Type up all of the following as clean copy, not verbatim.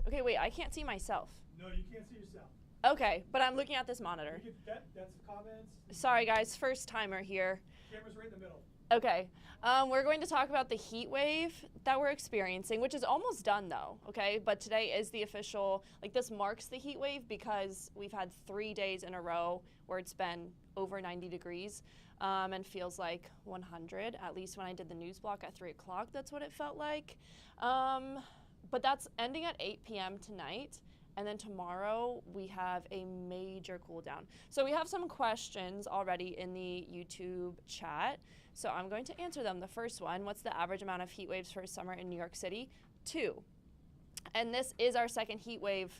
Okay, wait, I can't see myself. No, you can't see yourself. Okay, but I'm looking at this monitor. That's the comments. Sorry guys, first timer here. Camera's right in the middle. Okay, we're going to talk about the heat wave that we're experiencing, which is almost done though, okay? But today is the official, like this marks the heat wave because we've had 3 days in a row where it's been over 90 degrees and feels like 100, at least when I did the news block at 3 o'clock, that's what it felt like. But that's ending at 8 p.m. tonight. And then tomorrow we have a major cool down. So we have some questions already in the YouTube chat. So I'm going to answer them. The first one, what's the average amount of heat waves for summer in New York City? 2. And this is our second heat wave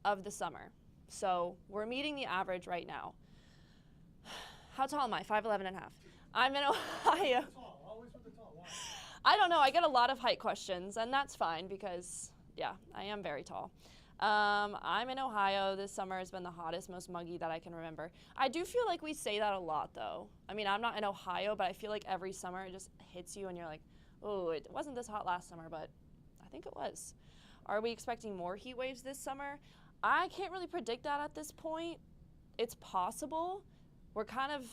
of the summer. So we're meeting the average right now. How tall am I? 5'11 and a half. I'm in Ohio. Always with the tall. Why? I don't know. I get a lot of height questions, and that's fine because, yeah, I am very tall. I'm in Ohio. This summer has been the hottest, most muggy that I can remember. I do feel like we say that a lot, though. I mean, I'm not in Ohio, but I feel like every summer it just hits you and you're like, oh, it wasn't this hot last summer, but I think it was. Are we expecting more heat waves this summer? I can't really predict that at this point. It's possible. We're kind of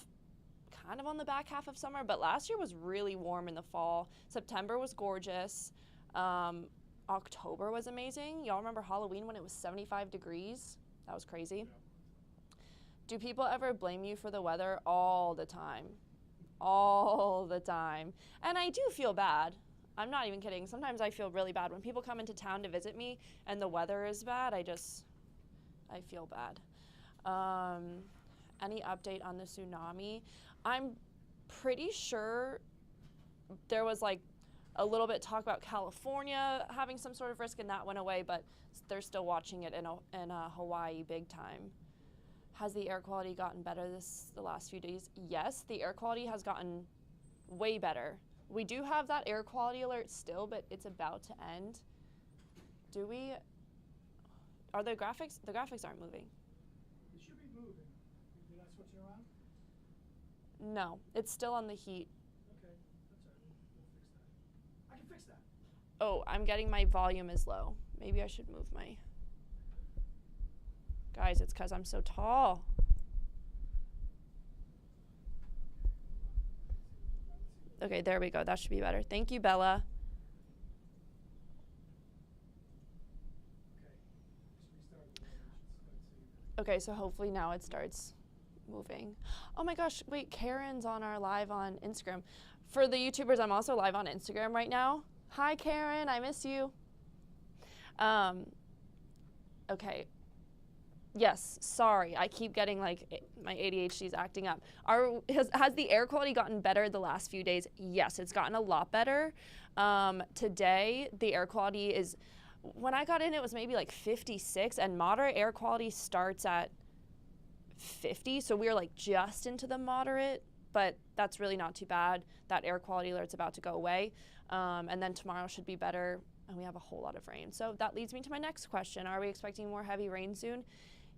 on the back half of summer, but last year was really warm in the fall. September was gorgeous. October was amazing. Y'all remember Halloween when it was 75 degrees? That was crazy. Yeah. Do people ever blame you for the weather? All the time. All the time. And I do feel bad. I'm not even kidding. Sometimes I feel really bad. When people come into town to visit me and the weather is bad, I feel bad. Any update on the tsunami? I'm pretty sure there was like a little bit talk about California having some sort of risk, and that went away, but they're still watching it in Hawaii big time. Has the air quality gotten better the last few days? Yes, the air quality has gotten way better. We do have that air quality alert still, but it's about to end. Do we? Are the graphics? The graphics aren't moving. It should be moving. Did I switch it around? No, it's still on the heat. Okay, that's all right. We'll fix that. I can fix that. Oh, I'm getting my volume is low. Maybe I should move my... Guys, it's because I'm so tall. Okay, there we go. That should be better. Thank you, Bella. Okay, so hopefully now it starts moving. Oh my gosh, wait, Karen's on our live on Instagram. For the YouTubers, I'm also live on Instagram right now. Hi, Karen, I miss you. Okay. Yes, sorry, I keep getting like my ADHD's acting up. Has the air quality gotten better the last few days? Yes, it's gotten a lot better. Today, the air quality is, when I got in, it was maybe like 56, and moderate air quality starts at 50, so we're like just into the moderate, but that's really not too bad. That air quality alert's about to go away, and then tomorrow should be better, and we have a whole lot of rain. So that leads me to my next question. Are we expecting more heavy rain soon?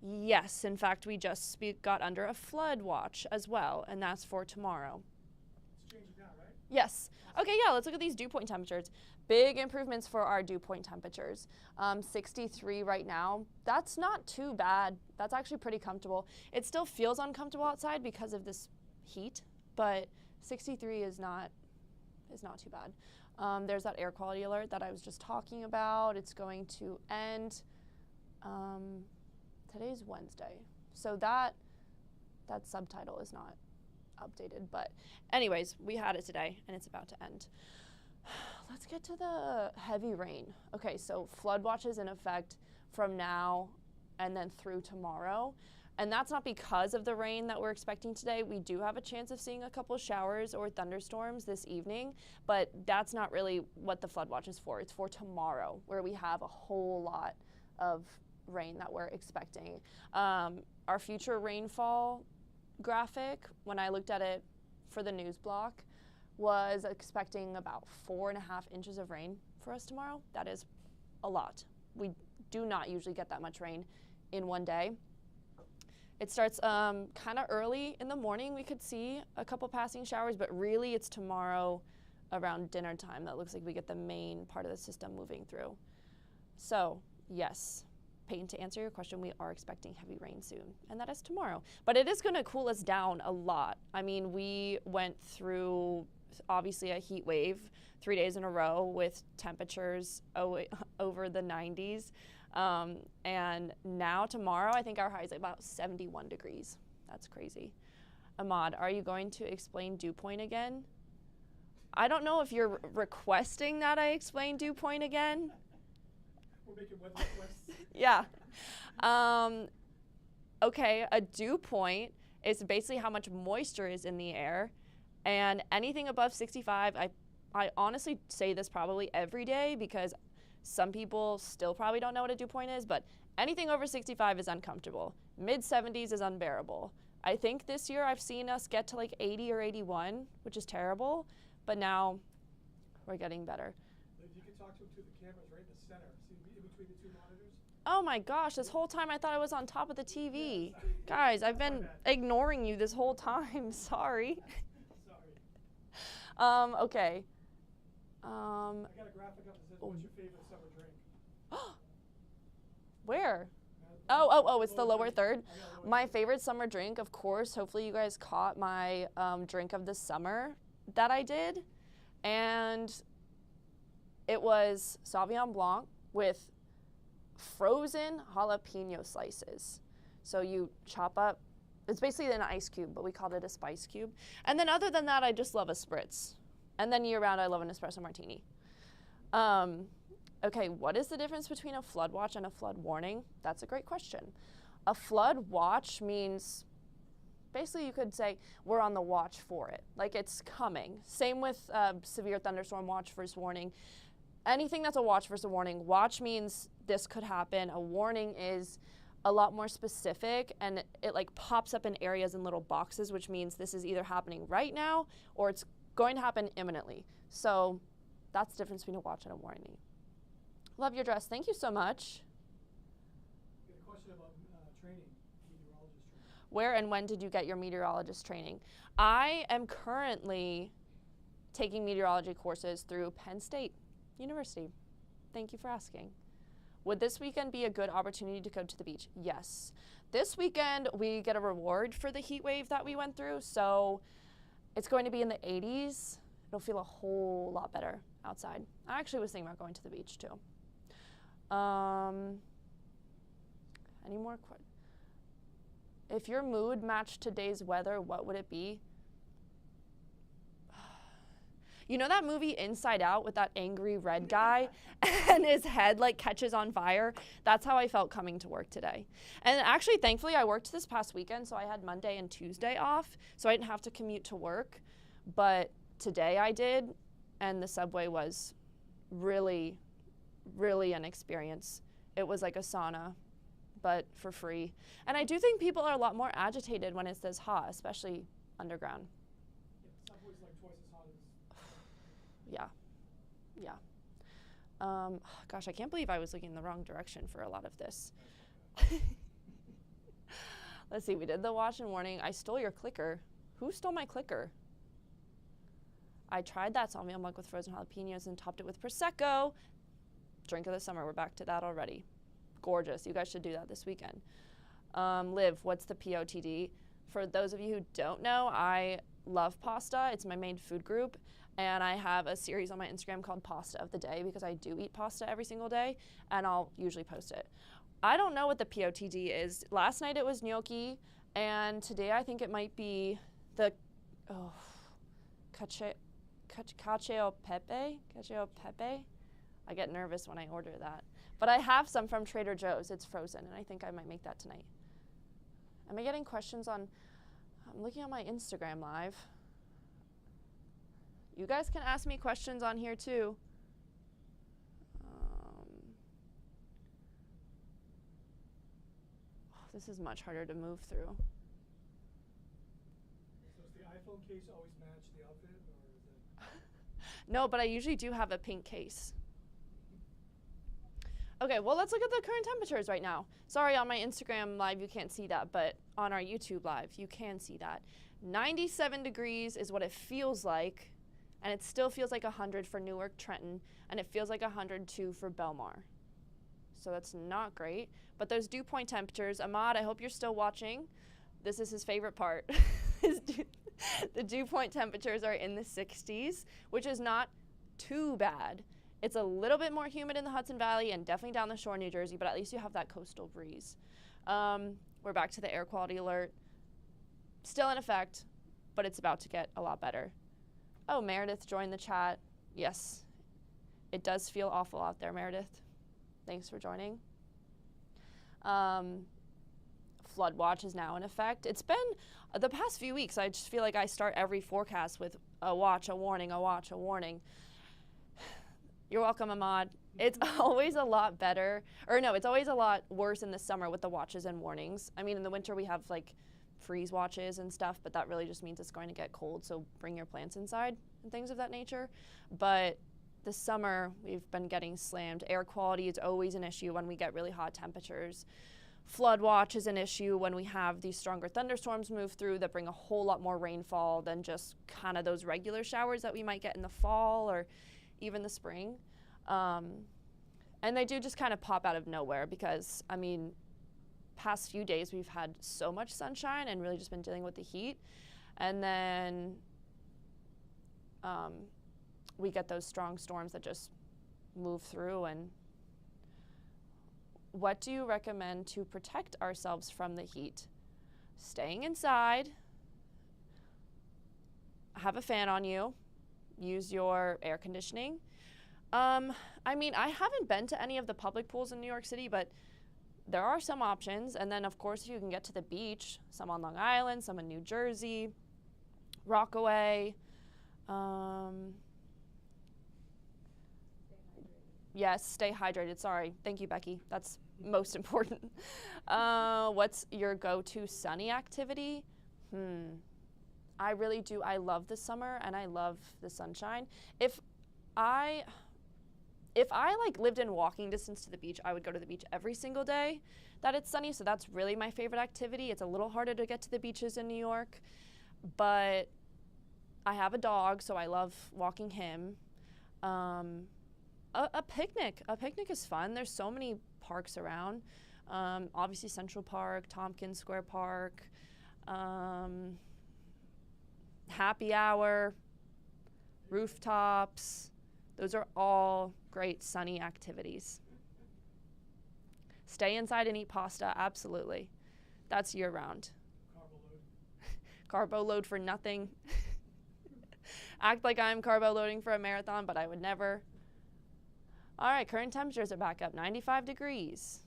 Yes, in fact, we just got under a flood watch as well, and that's for tomorrow. It's changing now, right? Yes. Okay, yeah, let's look at these dew point temperatures. Big improvements for our dew point temperatures. 63 right now. That's not too bad. That's actually pretty comfortable. It still feels uncomfortable outside because of this heat, but 63 is not too bad. There's that air quality alert that I was just talking about. It's going to end. Today's Wednesday, so that subtitle is not updated, but anyways, we had it today and it's about to end. Let's get to the heavy rain. Okay, so flood watch is in effect from now and then through tomorrow, and that's not because of the rain that we're expecting today. We do have a chance of seeing a couple showers or thunderstorms this evening, but that's not really what the flood watch is for. It's for tomorrow, where we have a whole lot of rain that we're expecting. Our future rainfall graphic, when I looked at it for the news block, was expecting about 4.5 inches of rain for us tomorrow. That is a lot. We do not usually get that much rain in one day. It starts kind of early in the morning. We could see a couple passing showers, but really it's tomorrow around dinner time that looks like we get the main part of the system moving through. So Yes. Peyton, to answer your question, we are expecting heavy rain soon, and that is tomorrow. But it is going to cool us down a lot. I mean, we went through, obviously, a heat wave 3 days in a row with temperatures over the 90s. And now tomorrow, I think our high is about 71 degrees. That's crazy. Ahmad, are you going to explain dew point again? I don't know if you're requesting that I explain dew point again. We're making weather requests. Yeah. Okay, a dew point is basically how much moisture is in the air. And anything above 65, I honestly say this probably every day because some people still probably don't know what a dew point is, but anything over 65 is uncomfortable. Mid-70s is unbearable. I think this year I've seen us get to like 80 or 81, which is terrible, but now we're getting better. You can talk to the cameras right in the center. See in between the two monitors? Oh my gosh, this whole time I thought I was on top of the TV. Guys, I've been ignoring you this whole time. Sorry. Sorry. Okay. I got a graphic up that says, what's your favorite summer drink? Where? Oh, it's the lower third. My favorite summer drink, of course, hopefully you guys caught my drink of the summer that I did. And it was Sauvignon Blanc with frozen jalapeno slices. So you chop up, it's basically an ice cube, but we called it a spice cube. And then other than that, I just love a spritz. And then year round, I love an espresso martini. Okay, what is the difference between a flood watch and a flood warning? That's a great question. A flood watch means, basically you could say we're on the watch for it, like it's coming. Same with severe thunderstorm watch versus warning. Anything that's a watch versus a warning, watch means this could happen. A warning is a lot more specific and it like pops up in areas in little boxes, which means this is either happening right now or it's going to happen imminently. So that's the difference between a watch and a warning. Love your dress. Thank you so much. Got a question about training, meteorologist training. Where and when did you get your meteorologist training? I am currently taking meteorology courses through Penn State University. Thank you for asking. Would this weekend be a good opportunity to go to the beach? Yes. This weekend we get a reward for the heat wave that we went through, so it's going to be in the 80s. It'll feel a whole lot better outside. I actually was thinking about going to the beach too. Any more questions? If your mood matched today's weather, what would it be? You know that movie Inside Out with that angry red guy and his head like catches on fire? That's how I felt coming to work today. And actually, thankfully, I worked this past weekend, so I had Monday and Tuesday off, so I didn't have to commute to work. But today I did, and the subway was really, really an experience. It was like a sauna, but for free. And I do think people are a lot more agitated when it's this hot, especially underground. Yeah, subway's like twice as hot as... Yeah. Gosh, I can't believe I was looking in the wrong direction for a lot of this. Let's see, we did the watch and warning. I stole your clicker. Who stole my clicker? I tried that Sauvignon Blanc with frozen jalapenos and topped it with Prosecco. Drink of the summer, we're back to that already. Gorgeous, you guys should do that this weekend. Liv, what's the POTD? For those of you who don't know, I love pasta. It's my main food group. And I have a series on my Instagram called Pasta of the Day because I do eat pasta every single day, and I'll usually post it. I don't know what the POTD is. Last night it was gnocchi, and today I think it might be the cacio pepe. Cacio pepe. I get nervous when I order that. But I have some from Trader Joe's. It's frozen, and I think I might make that tonight. Am I getting questions on... I'm looking at my Instagram live. You guys can ask me questions on here too. This is much harder to move through. So does the iPhone case always match the outfit, or is it? No, but I usually do have a pink case. Okay, well, let's look at the current temperatures right now. Sorry, on my Instagram live you can't see that, but on our YouTube live you can see that. 97 degrees is what it feels like. And it still feels like 100 for Newark, Trenton, and it feels like 102 for Belmar. so that's not great. But those dew point temperatures, Ahmad, I hope you're still watching. This is his favorite part. The dew point temperatures are in the 60s, which is not too bad. It's a little bit more humid in the Hudson Valley and definitely down the shore in New Jersey, but at least you have that coastal breeze. We're back to the air quality alert. Still in effect, but it's about to get a lot better. Oh, Meredith joined the chat. Yes, it does feel awful out there, Meredith. Thanks for joining. Flood watch is now in effect. It's been the past few weeks. I just feel like I start every forecast with a watch, a warning, a watch, a warning. You're welcome, Ahmad. It's always a lot better, or no, it's always a lot worse in the summer with the watches and warnings. I mean, in the winter we have like freeze watches and stuff, but that really just means it's going to get cold, so bring your plants inside and things of that nature. But this summer we've been getting slammed. Air quality is always an issue when we get really hot temperatures. Flood watch is an issue when we have these stronger thunderstorms move through that bring a whole lot more rainfall than just kind of those regular showers that we might get in the fall or even the spring. And they do just kind of pop out of nowhere because, I mean, past few days we've had so much sunshine and really just been dealing with the heat. And then we get those strong storms that just move through. And what do you recommend to protect ourselves from the heat? Staying inside, have a fan on you, use your air conditioning. I mean, I haven't been to any of the public pools in New York City, but there are some options. And then, of course, if you can get to the beach, some on Long Island, some in New Jersey, Rockaway. Yes, stay hydrated. Sorry. Thank you, Becky. That's most important. What's your go-to sunny activity? I really do. I love the summer and I love the sunshine. If I like lived in walking distance to the beach, I would go to the beach every single day that it's sunny. So that's really my favorite activity. It's a little harder to get to the beaches in New York, but I have a dog, so I love walking him. A picnic is fun. There's so many parks around. Obviously Central Park, Tompkins Square Park, happy hour, rooftops. Those are all great sunny activities. Stay inside and eat pasta, absolutely. That's year round. Carbo load. Carbo load for nothing. Act like I'm carbo loading for a marathon, but I would never. All right, current temperatures are back up, 95 degrees.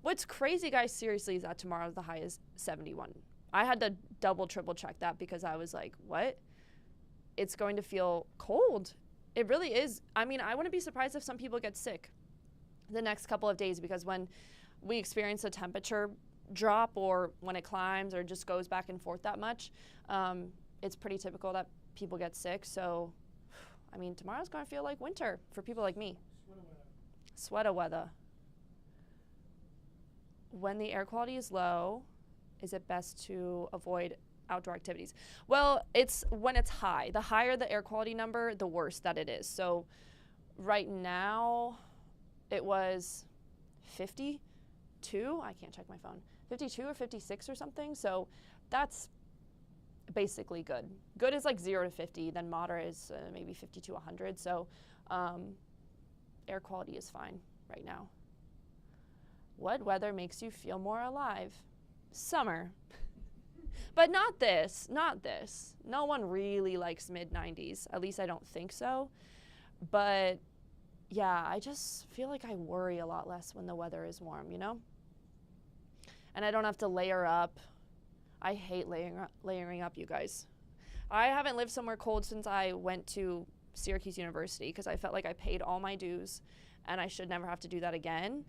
What's crazy, guys, seriously, is that tomorrow the high is 71. I had to double, triple check that because I was like, what? It's going to feel cold. It really is. I mean, I wouldn't be surprised if some people get sick the next couple of days because when we experience a temperature drop or when it climbs or just goes back and forth that much, it's pretty typical that people get sick. So, I mean, tomorrow's going to feel like winter for people like me. Sweater weather. When the air quality is low, is it best to avoid outdoor activities? Well, it's when it's high. The higher the air quality number, the worse that it is. So right now it was 52. I can't check my phone. 52 or 56 or something. So that's basically good. Good is like 0 to 50. Then moderate is maybe 50 to 100. So air quality is fine right now. What weather makes you feel more alive? Summer. But not this. No one really likes mid-90s. At least I don't think so. But yeah, I just feel like I worry a lot less when the weather is warm, you know? And I don't have to layer up. I hate layering up, you guys. I haven't lived somewhere cold since I went to Syracuse University because I felt like I paid all my dues and I should never have to do that again.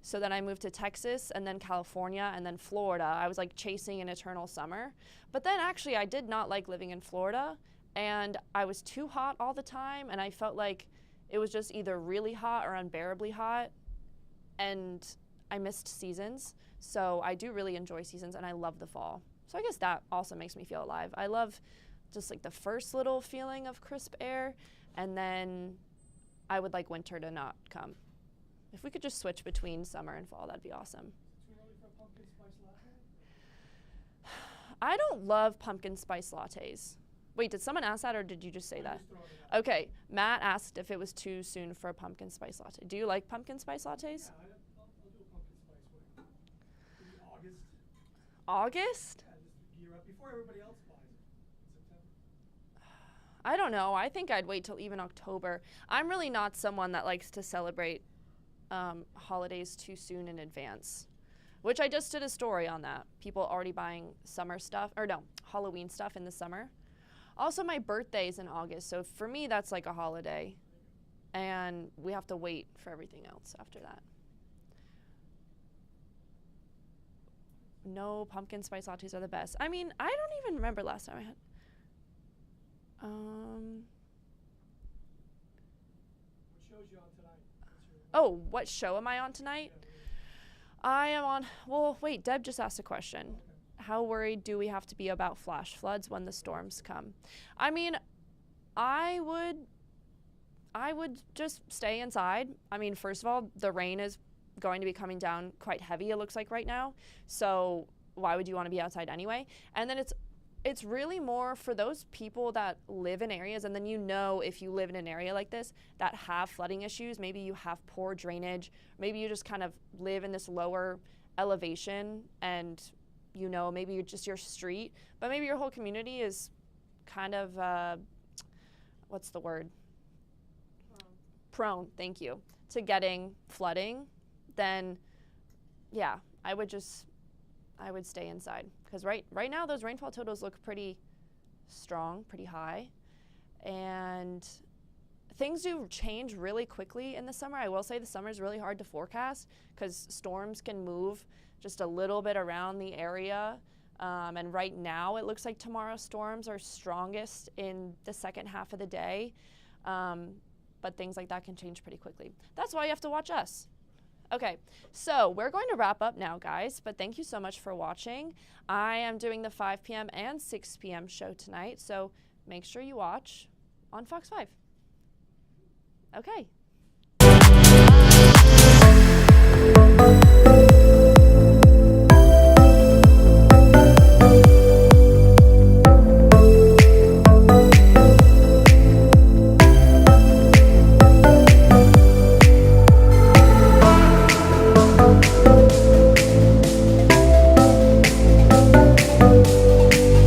So then I moved to Texas and then California and then Florida. I was like chasing an eternal summer. But then actually I did not like living in Florida and I was too hot all the time and I felt like it was just either really hot or unbearably hot and I missed seasons. So I do really enjoy seasons and I love the fall. So I guess that also makes me feel alive. I love just like the first little feeling of crisp air and then I would like winter to not come. If we could just switch between summer and fall, that'd be awesome. Too early for a pumpkin spice latte? I don't love pumpkin spice lattes. Wait, did someone ask that or did you just say I'm that? just throwing it out. Okay, Matt asked if it was too soon for a pumpkin spice latte. Do you like pumpkin spice lattes? Yeah, I'll do a pumpkin spice one. Maybe August. August? Yeah, just gear up before everybody else buys it in September. I don't know. I think I'd wait till even October. I'm really not someone that likes to celebrate holidays too soon in advance, which I just did a story on that. People already buying summer stuff, or no, Halloween stuff in the summer. Also, my birthday's in August, so for me, that's like a holiday. And we have to wait for everything else after that. No, pumpkin spice lattes are the best. I mean, I don't even remember last time I had. What show's you on tonight? Oh, what show am I on tonight? I am on, well, wait, Deb just asked a question. Okay. How worried do we have to be about flash floods when the storms come? I mean, I would just stay inside. I mean, first of all, the rain is going to be coming down quite heavy, it looks like right now. So why would you want to be outside anyway? And then it's really more for those people that live in areas, and then if you live in an area like this that have flooding issues, maybe you have poor drainage, maybe you just kind of live in this lower elevation and maybe you're just your street, but maybe your whole community is kind of, what's the word? Prone, thank you, to getting flooding, then yeah, I would stay inside. Because right now those rainfall totals look pretty strong, pretty high. And things do change really quickly in the summer. I will say the summer is really hard to forecast because storms can move just a little bit around the area. And right now it looks like tomorrow's storms are strongest in the second half of the day. But things like that can change pretty quickly. That's why you have to watch us. Okay, so we're going to wrap up now, guys, but thank you so much for watching. I am doing the 5 p.m. and 6 p.m. show tonight, so make sure you watch on Fox 5. Okay. Bye.